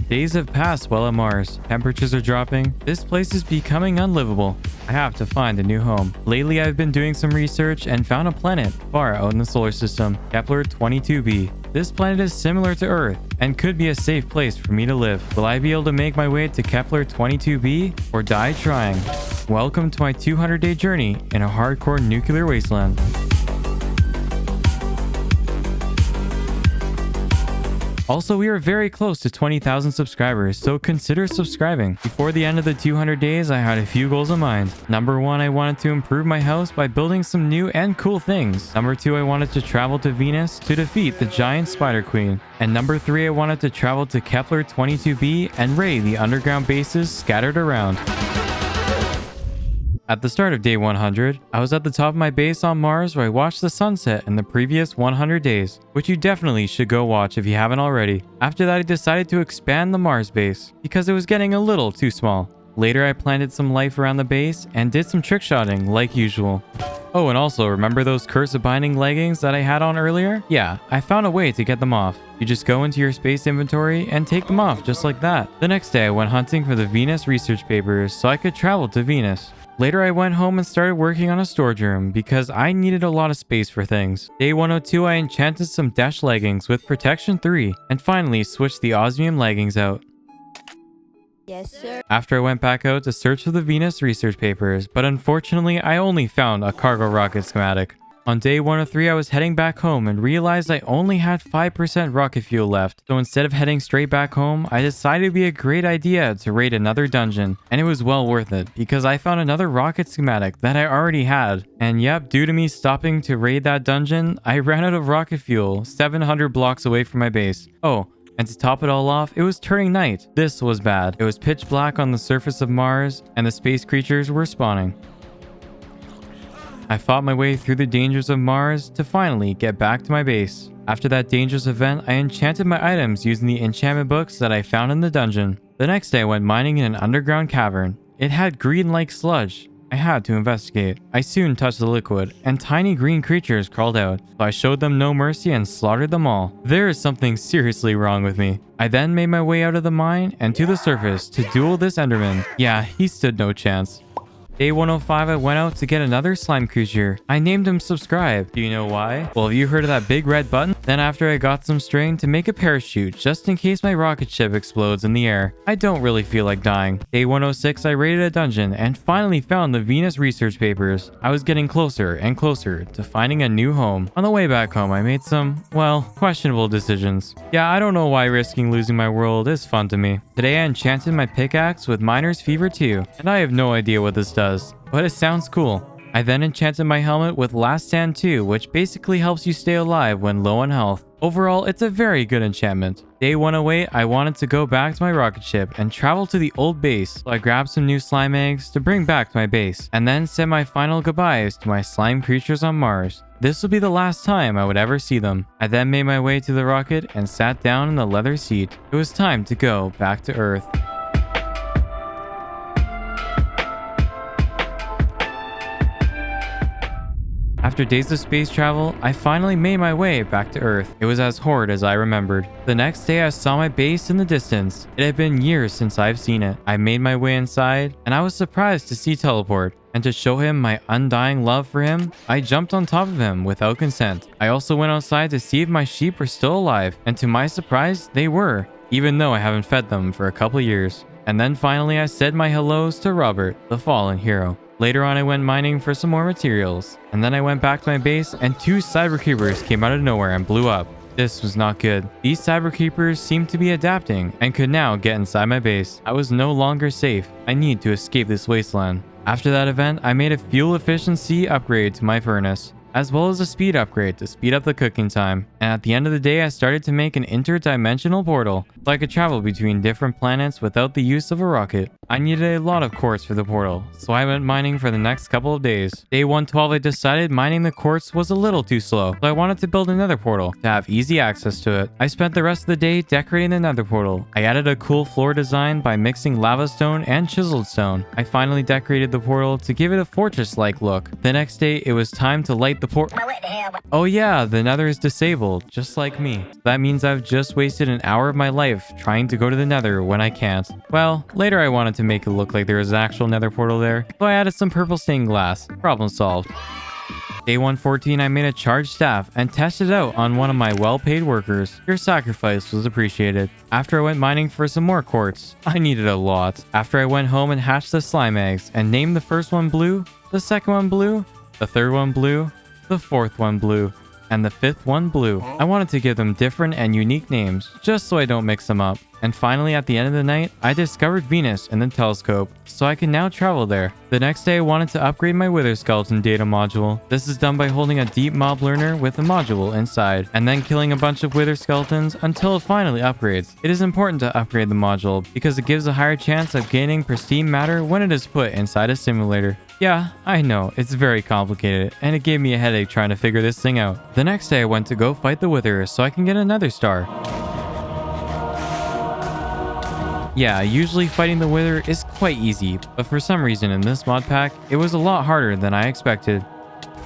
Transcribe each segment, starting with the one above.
Days have passed while at Mars. Temperatures are dropping. This place is becoming unlivable. I have to find a new home. Lately, I've been doing some research and found a planet far out in the solar system, Kepler 22b. This planet is similar to Earth and could be a safe place for me to live. Will I be able to make my way to Kepler 22b or die trying? Welcome to my 200-day journey in a hardcore nuclear wasteland. Also, we are very close to 20,000 subscribers, so consider subscribing. Before the end of the 200 days, I had a few goals in mind. Number 1, I wanted to improve my house by building some new and cool things. Number 2, I wanted to travel to Venus to defeat the giant Spider Queen. And number 3, I wanted to travel to Kepler 22b and raid the underground bases scattered around. At the start of day 100, I was at the top of my base on Mars where I watched the sunset in the previous 100 days, which you definitely should go watch if you haven't already. After that, I decided to expand the Mars base because it was getting a little too small. Later, I planted some life around the base and did some trick shotting like usual. Oh, and also, remember those curse binding leggings that I had on earlier? Yeah, I found a way to get them off. You just go into your space inventory and take them off just like that. The next day, I went hunting for the Venus research papers so I could travel to Venus. Later, I went home and started working on a storage room because I needed a lot of space for things. Day 102, I enchanted some Dash leggings with Protection 3 and finally switched the osmium leggings out. Yes, sir. After I went back out to search for the Venus research papers, but unfortunately, I only found a cargo rocket schematic. On day 103, I was heading back home and realized I only had 5% rocket fuel left. So instead of heading straight back home, I decided it would be a great idea to raid another dungeon. And it was well worth it because I found another rocket schematic that I already had. And yep, due to me stopping to raid that dungeon, I ran out of rocket fuel 700 blocks away from my base. Oh, and to top it all off, it was turning night. This was bad. It was pitch black on the surface of Mars and the space creatures were spawning. I fought my way through the dangers of Mars to finally get back to my base. After that dangerous event, I enchanted my items using the enchantment books that I found in the dungeon. The next day, I went mining in an underground cavern. It had green-like sludge. I had to investigate. I soon touched the liquid, and tiny green creatures crawled out, so I showed them no mercy and slaughtered them all. There is something seriously wrong with me. I then made my way out of the mine and to the surface to duel this Enderman. Yeah, he stood no chance. Day 105, I went out to get another slime creature. I named him Subscribe. Do you know why? Well, have you heard of that big red button? Then after I got some string to make a parachute just in case my rocket ship explodes in the air. I don't really feel like dying. Day 106, I raided a dungeon and finally found the Venus research papers. I was getting closer and closer to finding a new home. On the way back home, I made some, well, questionable decisions. Yeah, I don't know why risking losing my world is fun to me. Today, I enchanted my pickaxe with Miner's Fever 2, and I have no idea what this does, but it sounds cool. I then enchanted my helmet with Last Stand 2, which basically helps you stay alive when low on health. Overall, it's a very good enchantment. Day 108, I wanted to go back to my rocket ship and travel to the old base, so I grabbed some new slime eggs to bring back to my base, and then said my final goodbyes to my slime creatures on Mars. This would be the last time I would ever see them. I then made my way to the rocket and sat down in the leather seat. It was time to go back to Earth. After days of space travel, I finally made my way back to Earth. It was as horrid as I remembered. The next day, I saw my base in the distance. It had been years since I've seen it. I made my way inside, and I was surprised to see Teleport. And to show him my undying love for him, I jumped on top of him without consent. I also went outside to see if my sheep were still alive, and to my surprise, they were, even though I haven't fed them for a couple years. And then finally, I said my hellos to Robert, the fallen hero. Later on, I went mining for some more materials, and then I went back to my base and 2 cyber creepers came out of nowhere and blew up. This was not good. These cyber creepers seemed to be adapting and could now get inside my base. I was no longer safe. I need to escape this wasteland. After that event, I made a fuel efficiency upgrade to my furnace, as well as a speed upgrade to speed up the cooking time. And at the end of the day, I started to make an interdimensional portal so I could travel between different planets without the use of a rocket. I needed a lot of quartz for the portal, so I went mining for the next couple of days. Day 112, I decided mining the quartz was a little too slow, so I wanted to build another portal to have easy access to it. I spent the rest of the day decorating the nether portal. I added a cool floor design by mixing lava stone and chiseled stone. I finally decorated the portal to give it a fortress-like look. The next day, it was time to light the portal. Oh yeah, the nether is disabled, just like me. That means I've just wasted an hour of my life trying to go to the nether when I can't. Well, later I wanted to make it look like there was an actual nether portal there, so I added some purple stained glass. Problem solved. Day 114, I made a charged staff and tested it out on one of my well-paid workers. Your sacrifice was appreciated. After I went mining for some more quartz, I needed a lot. After I went home and hatched the slime eggs and named the first one blue, the second one blue, the third one blue, the fourth one blue, and the fifth one blue. I wanted to give them different and unique names, just so I don't mix them up. And finally, at the end of the night, I discovered Venus in the telescope, so I can now travel there. The next day, I wanted to upgrade my Wither Skeleton data module. This is done by holding a deep mob learner with a module inside, and then killing a bunch of Wither Skeletons until it finally upgrades. It is important to upgrade the module, because it gives a higher chance of gaining pristine matter when it is put inside a simulator. Yeah, I know, it's very complicated, and it gave me a headache trying to figure this thing out. The next day, I went to go fight the Wither so I can get another star. Yeah, usually fighting the Wither is quite easy, but for some reason in this mod pack, it was a lot harder than I expected.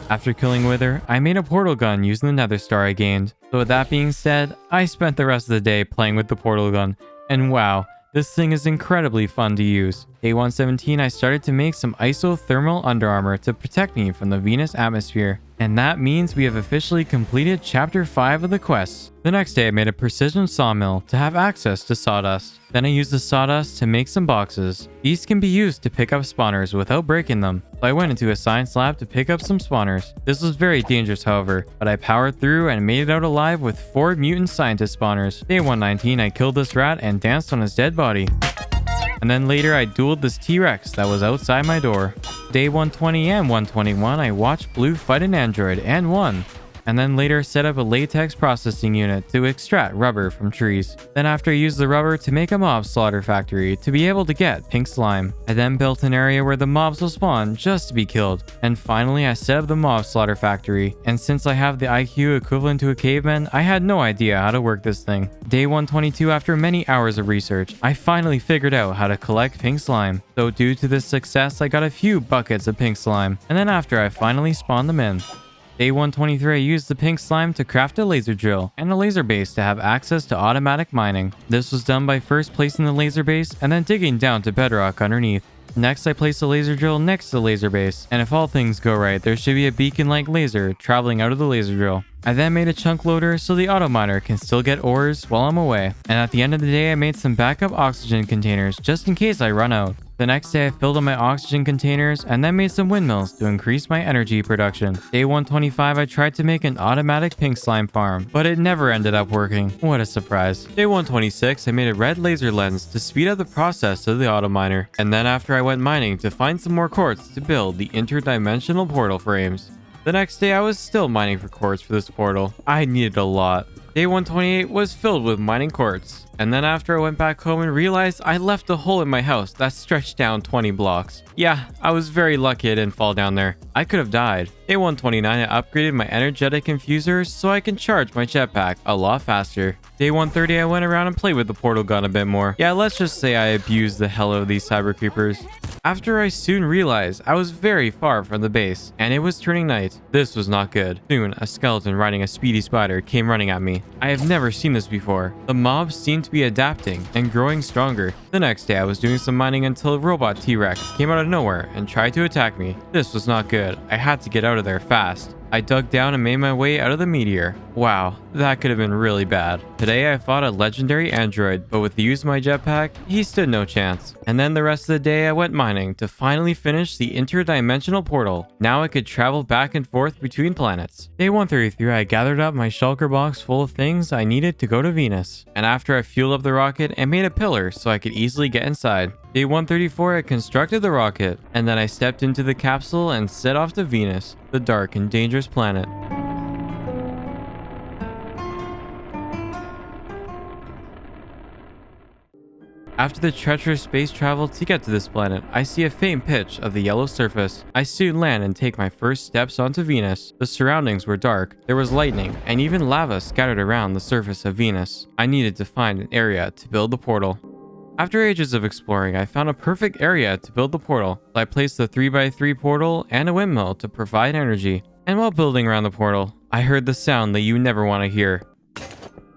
After killing Wither, I made a portal gun using the nether star I gained. So with that being said, I spent the rest of the day playing with the portal gun, and wow, this thing is incredibly fun to use. Day 117, I started to make some isothermal under armor to protect me from the Venus atmosphere. And that means we have officially completed Chapter 5 of the quest. The next day, I made a precision sawmill to have access to sawdust. Then I used the sawdust to make some boxes. These can be used to pick up spawners without breaking them. So I went into a science lab to pick up some spawners. This was very dangerous, however, but I powered through and made it out alive with 4 mutant scientist spawners. Day 119, I killed this rat and danced on his dead body. And then later I dueled this T-Rex that was outside my door. Day 120 and 121, I watched Blue fight an android and won. And then later set up a latex processing unit to extract rubber from trees. Then after I used the rubber to make a mob slaughter factory to be able to get pink slime. I then built an area where the mobs will spawn just to be killed. And finally I set up the mob slaughter factory. And since I have the IQ equivalent to a caveman, I had no idea how to work this thing. Day 122, after many hours of research, I finally figured out how to collect pink slime. So due to this success, I got a few buckets of pink slime. And then after I finally spawned them in. Day 123, I used the pink slime to craft a laser drill and a laser base to have access to automatic mining. This was done by first placing the laser base and then digging down to bedrock underneath. Next, I placed the laser drill next to the laser base, and if all things go right, there should be a beacon-like laser traveling out of the laser drill. I then made a chunk loader so the auto miner can still get ores while I'm away. And at the end of the day, I made some backup oxygen containers just in case I run out. The next day, I filled up my oxygen containers and then made some windmills to increase my energy production. Day 125, I tried to make an automatic pink slime farm, but it never ended up working. What a surprise. Day 126, I made a red laser lens to speed up the process of the auto miner. And then after I went mining to find some more quartz to build the interdimensional portal frames. The next day, I was still mining for quartz for this portal. I needed a lot. Day 128 was filled with mining quartz. And then after I went back home and realized I left a hole in my house that stretched down 20 blocks. Yeah, I was very lucky I didn't fall down there. I could have died. Day 129, I upgraded my energetic infusers so I can charge my jetpack a lot faster. Day 130, I went around and played with the portal gun a bit more. Yeah, let's just say I abused the hell out of these cyber creepers. After I soon realized I was very far from the base, and it was turning night. This was not good. Soon, a skeleton riding a speedy spider came running at me. I have never seen this before. The mobs seemed to be adapting and growing stronger. The next day, I was doing some mining until a robot T-Rex came out of nowhere and tried to attack me. This was not good. I had to get out of there fast. I dug down and made my way out of the meteor. Wow, that could have been really bad. Today I fought a legendary android, but with the use of my jetpack, he stood no chance. And then the rest of the day I went mining to finally finish the interdimensional portal. Now I could travel back and forth between planets. Day 133, I gathered up my shulker box full of things I needed to go to Venus. And after I fueled up the rocket, I made a pillar so I could easily get inside. Day 134, I constructed the rocket, and then I stepped into the capsule and set off to Venus, the dark and dangerous planet. After the treacherous space travel to get to this planet, I see a faint pitch of the yellow surface. I soon land and take my first steps onto Venus. The surroundings were dark, there was lightning, and even lava scattered around the surface of Venus. I needed to find an area to build the portal. After ages of exploring, I found a perfect area to build the portal. I placed the 3x3 portal and a windmill to provide energy. And while building around the portal, I heard the sound that you never want to hear.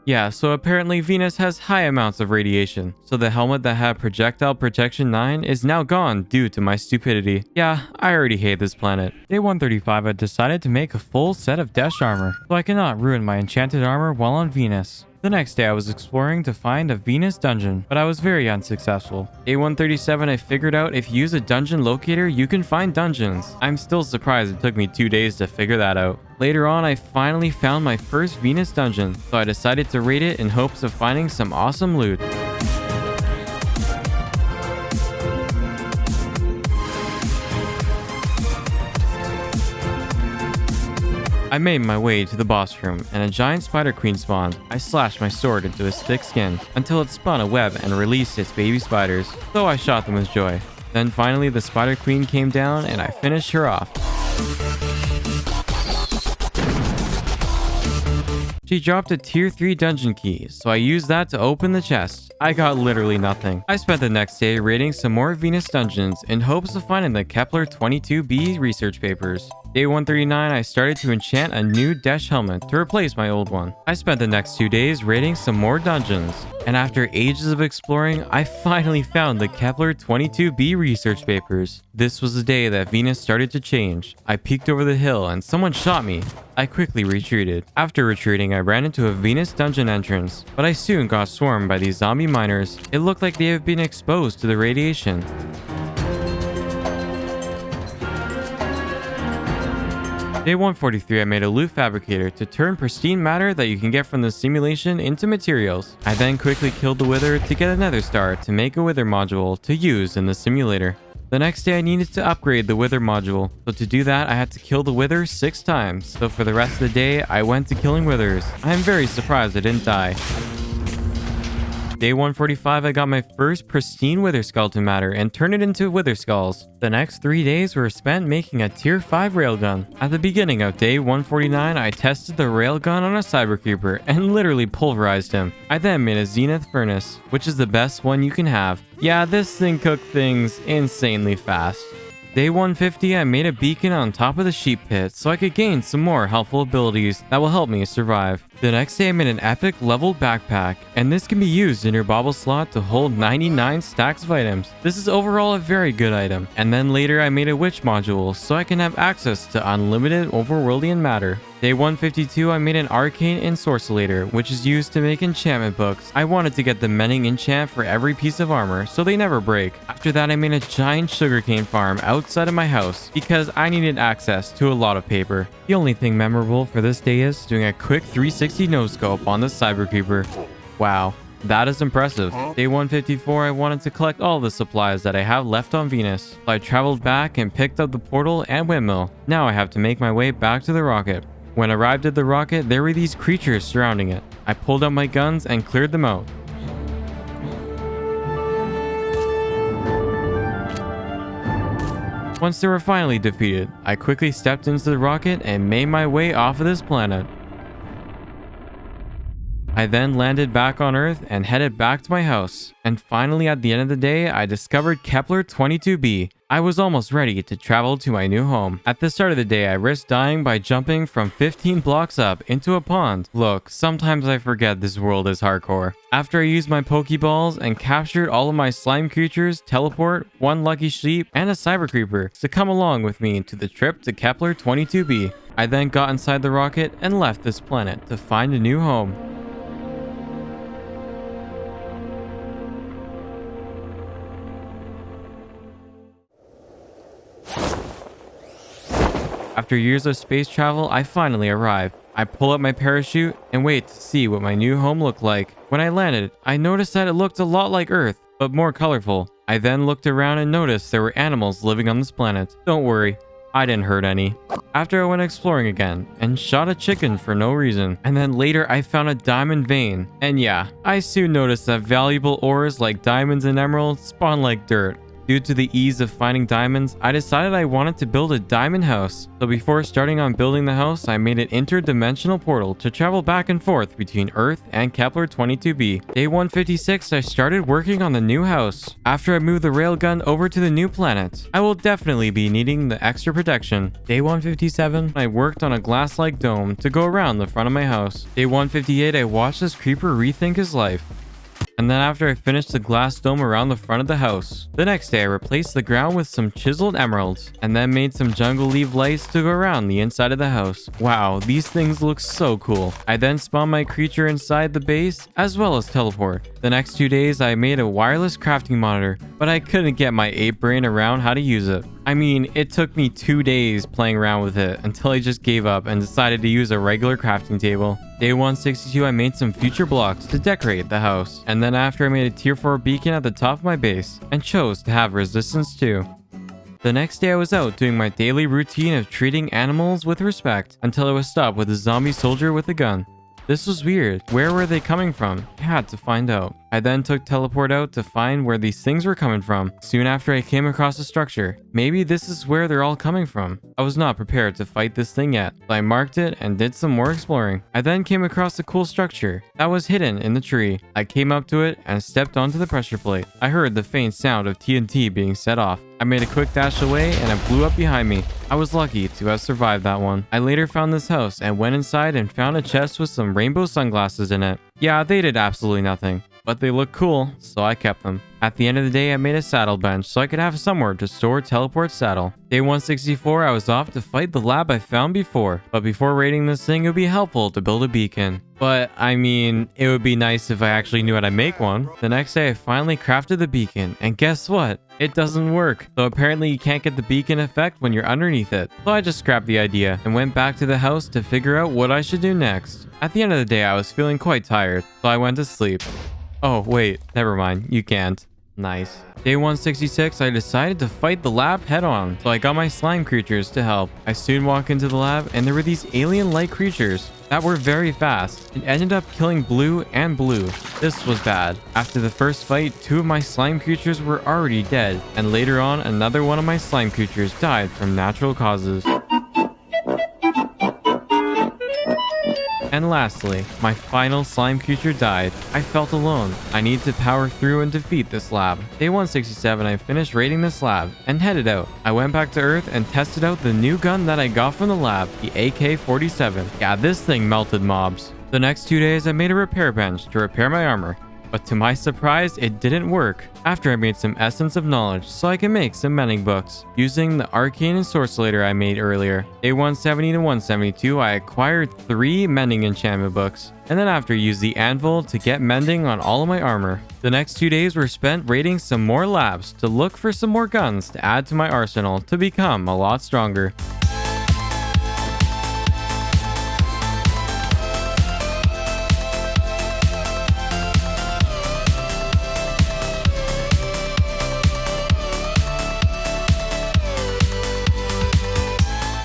Yeah, so apparently Venus has high amounts of radiation, so the helmet that had projectile protection 9 is now gone due to my stupidity. Yeah, I already hate this planet. Day 135, I decided to make a full set of dash armor, so I cannot ruin my enchanted armor while on Venus. The next day I was exploring to find a Venus dungeon, but I was very unsuccessful. Day 137, I figured out if you use a dungeon locator, you can find dungeons. I'm still surprised it took me 2 days to figure that out. Later on, I finally found my first Venus dungeon, so I decided to raid it in hopes of finding some awesome loot. I made my way to the boss room, and a giant spider queen spawned. I slashed my sword into its thick skin until it spun a web and released its baby spiders, so I shot them with joy. Then finally the spider queen came down and I finished her off. She dropped a tier 3 dungeon key, so I used that to open the chest. I got literally nothing. I spent the next day raiding some more Venus dungeons in hopes of finding the Kepler-22b research papers. Day 139, I started to enchant a new dash helmet to replace my old one. I spent the next 2 days raiding some more dungeons, and after ages of exploring, I finally found the Kepler-22b research papers. This was the day that Venus started to change. I peeked over the hill and someone shot me. I quickly retreated. After retreating, I ran into a Venus dungeon entrance, but I soon got swarmed by these zombie miners. It looked like they have been exposed to the radiation. Day 143, I made a loot fabricator to turn pristine matter that you can get from the simulation into materials. I then quickly killed the wither to get another star to make a wither module to use in the simulator. The next day I needed to upgrade the wither module, so to do that I had to kill the wither 6 times, so for the rest of the day I went to killing withers. I am very surprised I didn't die. Day 145, I got my first pristine wither skeleton matter and turned it into wither skulls. The next 3 days were spent making a tier 5 railgun. At the beginning of day 149, I tested the railgun on a cyber creeper and literally pulverized him. I then made a zenith furnace, which is the best one you can have. Yeah, this thing cooked things insanely fast. Day 150, I made a beacon on top of the sheep pit so I could gain some more helpful abilities that will help me survive. The next day I made an epic leveled backpack, and this can be used in your bauble slot to hold 99 stacks of items. This is overall a very good item. And then later I made a witch module so I can have access to unlimited overworldian matter. Day 152, I made an arcane ensorcellator, which is used to make enchantment books. I wanted to get the mending enchant for every piece of armor so they never break. After that I made a giant sugarcane farm outside of my house because I needed access to a lot of paper. The only thing memorable for this day is doing a quick 360 no-scope on the cyber creeper. Wow, that is impressive. Day 154, I wanted to collect all the supplies that I have left on Venus. So I traveled back and picked up the portal and windmill. Now I have to make my way back to the rocket. When I arrived at the rocket, there were these creatures surrounding it. I pulled out my guns and cleared them out. Once they were finally defeated, I quickly stepped into the rocket and made my way off of this planet. I then landed back on Earth and headed back to my house. And finally at the end of the day, I discovered Kepler-22b. I was almost ready to travel to my new home. At the start of the day, I risked dying by jumping from 15 blocks up into a pond. Look, sometimes I forget this world is hardcore. After I used my Pokeballs and captured all of my slime creatures, teleport, 1 lucky sheep, and a cyber creeper to come along with me to the trip to Kepler-22b. I then got inside the rocket and left this planet to find a new home. After years of space travel, I finally arrived. I pull up my parachute and wait to see what my new home looked like. When I landed, I noticed that it looked a lot like Earth, but more colorful. I then looked around and noticed there were animals living on this planet. Don't worry, I didn't hurt any. After I went exploring again and shot a chicken for no reason. And then later I found a diamond vein. And yeah, I soon noticed that valuable ores like diamonds and emeralds spawn like dirt. Due to the ease of finding diamonds, I decided I wanted to build a diamond house. So before starting on building the house, I made an interdimensional portal to travel back and forth between Earth and Kepler 22b. Day 156, I started working on the new house. After I moved the railgun over to the new planet, I will definitely be needing the extra protection. Day 157, I worked on a glass-like dome to go around the front of my house. Day 158, I watched this creeper rethink his life. And then after I finished the glass dome around the front of the house, the next day I replaced the ground with some chiseled emeralds, and then made some jungle leaf lights to go around the inside of the house. Wow, these things look so cool. I then spawned my creature inside the base, as well as teleport. The next 2 days I made a wireless crafting monitor, but I couldn't get my ape brain around how to use it. I mean, it took me 2 days playing around with it until I just gave up and decided to use a regular crafting table. Day 162, I made some future blocks to decorate the house. And then after I made a tier 4 beacon at the top of my base and chose to have resistance too. The next day I was out doing my daily routine of treating animals with respect until I was stopped with a zombie soldier with a gun. This was weird. Where were they coming from? I had to find out. I then took teleport out to find where these things were coming from. Soon after I came across a structure. Maybe this is where they're all coming from. I was not prepared to fight this thing yet, so I marked it and did some more exploring. I then came across a cool structure that was hidden in the tree. I came up to it and stepped onto the pressure plate. I heard the faint sound of TNT being set off. I made a quick dash away and it blew up behind me. I was lucky to have survived that one. I later found this house and went inside and found a chest with some rainbow sunglasses in it. Yeah, they did absolutely nothing, but they look cool, so I kept them. At the end of the day, I made a saddle bench so I could have somewhere to store teleport saddle. Day 164, I was off to fight the lab I found before, but before raiding this thing, it would be helpful to build a beacon. But, I mean, it would be nice if I actually knew how to make one. The next day, I finally crafted the beacon, and guess what? It doesn't work. So apparently you can't get the beacon effect when you're underneath it. So I just scrapped the idea and went back to the house to figure out what I should do next. At the end of the day, I was feeling quite tired, so I went to sleep. Oh, wait, never mind, you can't. Nice. Day 166, I decided to fight the lab head on, so I got my slime creatures to help. I soon walked into the lab and there were these alien-like creatures that were very fast. It ended up killing Blue and Blue. This was bad. After the first fight, 2 of my slime creatures were already dead, and later on, another one of my slime creatures died from natural causes. And lastly, my final slime creature died. I felt alone. I need to power through and defeat this lab. Day 167, I finished raiding this lab and headed out. I went back to Earth and tested out the new gun that I got from the lab, the AK-47. Yeah, this thing melted mobs. The next 2 days, I made a repair bench to repair my armor. But to my surprise, it didn't work. After I made some Essence of Knowledge so I can make some mending books using the Arcane Ensorcelator I made earlier. Day 170 to 172, I acquired 3 mending enchantment books. And then after used the anvil to get mending on all of my armor. The next 2 days were spent raiding some more labs to look for some more guns to add to my arsenal to become a lot stronger.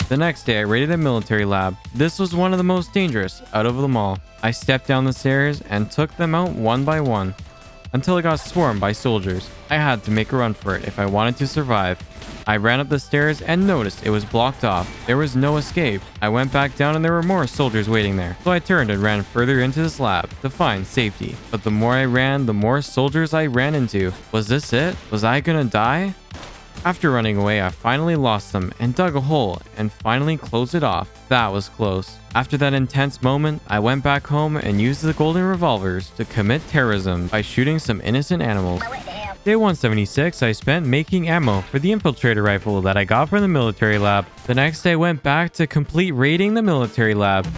The next day, I raided a military lab. This was one of the most dangerous out of them all. I stepped down the stairs and took them out one by one until I got swarmed by soldiers. I had to make a run for it if I wanted to survive. I ran up the stairs and noticed it was blocked off. There was no escape. I went back down and there were more soldiers waiting there. So I turned and ran further into this lab to find safety. But the more I ran, the more soldiers I ran into. Was this it? Was I gonna die? After running away, I finally lost them and dug a hole and finally closed it off. That was close. After that intense moment, I went back home and used the golden revolvers to commit terrorism by shooting some innocent animals. Day 176, I spent making ammo for the infiltrator rifle that I got from the military lab. The next day, I went back to complete raiding the military lab.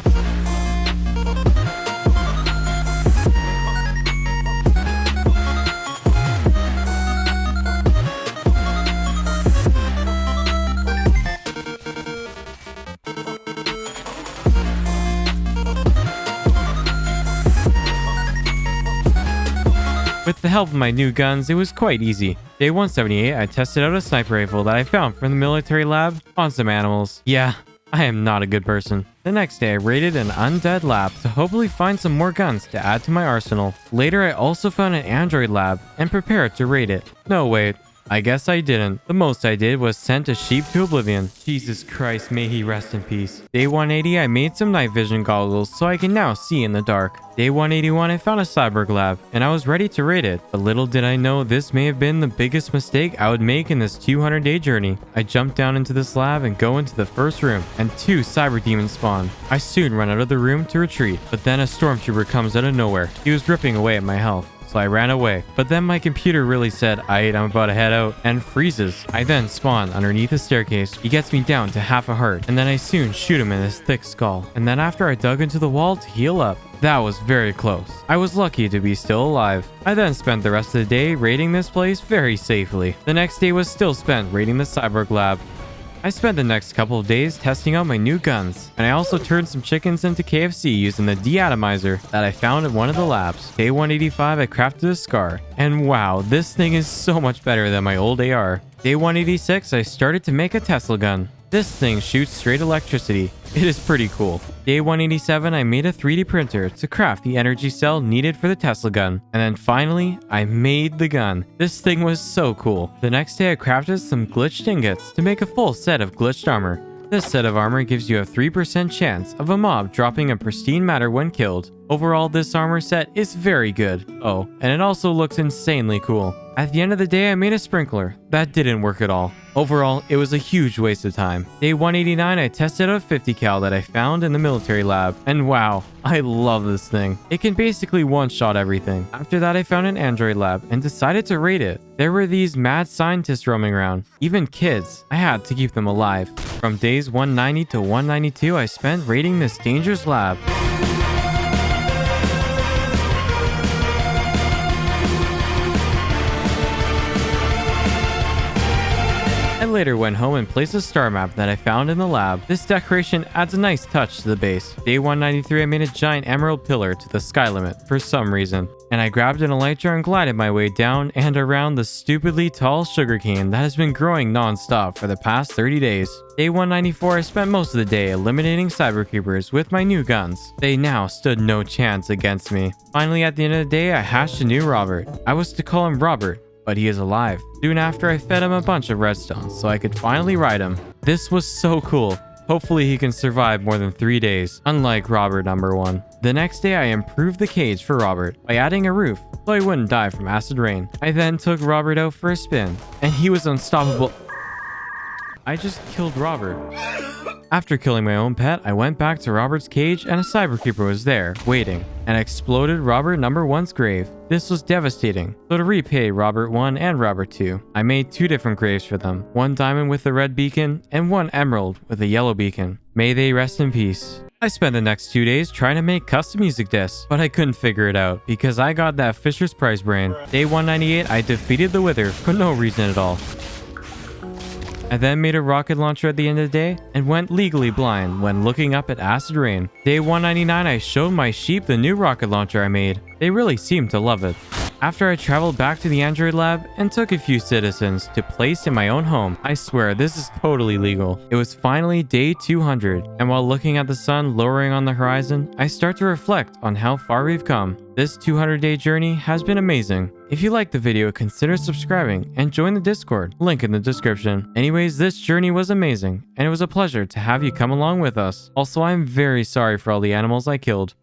With the help of my new guns, it was quite easy. Day 178, I tested out a sniper rifle that I found from the military lab on some animals. Yeah, I am not a good person. The next day, I raided an undead lab to hopefully find some more guns to add to my arsenal. Later, I also found an android lab and prepared to raid it. No, wait. I guess I didn't. The most I did was sent a sheep to oblivion. Jesus Christ, may he rest in peace. Day 180, I made some night vision goggles so I can now see in the dark. Day 181, I found a cyborg lab, and I was ready to raid it. But little did I know this may have been the biggest mistake I would make in this 200-day journey. I jumped down into this lab and go into the first room, and 2 cyber demons spawn. I soon run out of the room to retreat, but then a stormtrooper comes out of nowhere. He was ripping away at my health. So I ran away. But then my computer really said, I'm about to head out, and freezes. I then spawn underneath a staircase. He gets me down to half a heart, and then I soon shoot him in his thick skull. And then after I dug into the wall to heal up. That was very close. I was lucky to be still alive. I then spent the rest of the day raiding this place very safely. The next day was still spent raiding the cyborg lab. I spent the next couple of days testing out my new guns, and I also turned some chickens into KFC using the deatomizer that I found in one of the labs. Day 185, I crafted a SCAR, and wow, this thing is so much better than my old AR. Day 186, I started to make a Tesla gun. This thing shoots straight electricity. It is pretty cool. Day 187, I made a 3D printer to craft the energy cell needed for the Tesla gun. And then finally, I made the gun. This thing was so cool. The next day, I crafted some glitched ingots to make a full set of glitched armor. This set of armor gives you a 3% chance of a mob dropping a pristine matter when killed. Overall, this armor set is very good. Oh, and it also looks insanely cool. At the end of the day, I made a sprinkler. That didn't work at all. Overall, it was a huge waste of time. Day 189, I tested out a 50 cal that I found in the military lab. And wow, I love this thing. It can basically one-shot everything. After that, I found an android lab and decided to raid it. There were these mad scientists roaming around. Even kids. I had to keep them alive. From days 190 to 192, I spent raiding this dangerous lab. I later went home and placed a star map that I found in the lab. This decoration adds a nice touch to the base. Day 193, I made a giant emerald pillar to the sky limit for some reason. And I grabbed an elytra and glided my way down and around the stupidly tall sugarcane that has been growing non-stop for the past 30 days. Day 194, I spent most of the day eliminating cyber creepers with my new guns. They now stood no chance against me. Finally, at the end of the day, I hatched a new Robert. I was to call him Robert, but he is alive. Soon after, I fed him a bunch of redstone so I could finally ride him. This was so cool. Hopefully he can survive more than 3 days, unlike Robert number 1. The next day, I improved the cage for Robert by adding a roof so he wouldn't die from acid rain. I then took Robert out for a spin, and he was unstoppable. I just killed Robert. After killing my own pet, I went back to Robert's cage and a cyber creeper was there, waiting, and exploded Robert number 1's grave. This was devastating. So to repay Robert 1 and Robert 2, I made 2 different graves for them. One diamond with a red beacon, and one emerald with a yellow beacon. May they rest in peace. I spent the next 2 days trying to make custom music discs, but I couldn't figure it out because I got that Fisher's Price brain. Day 198, I defeated the Wither for no reason at all. I then made a rocket launcher at the end of the day and went legally blind when looking up at acid rain. Day 199, I showed my sheep the new rocket launcher I made. They really seemed to love it. After I traveled back to the Android lab and took a few citizens to place in my own home, I swear this is totally legal. It was finally day 200, and while looking at the sun lowering on the horizon, I start to reflect on how far we've come. This 200-day journey has been amazing. If you liked the video, consider subscribing and join the Discord, link in the description. Anyways, this journey was amazing, and it was a pleasure to have you come along with us. Also, I'm very sorry for all the animals I killed.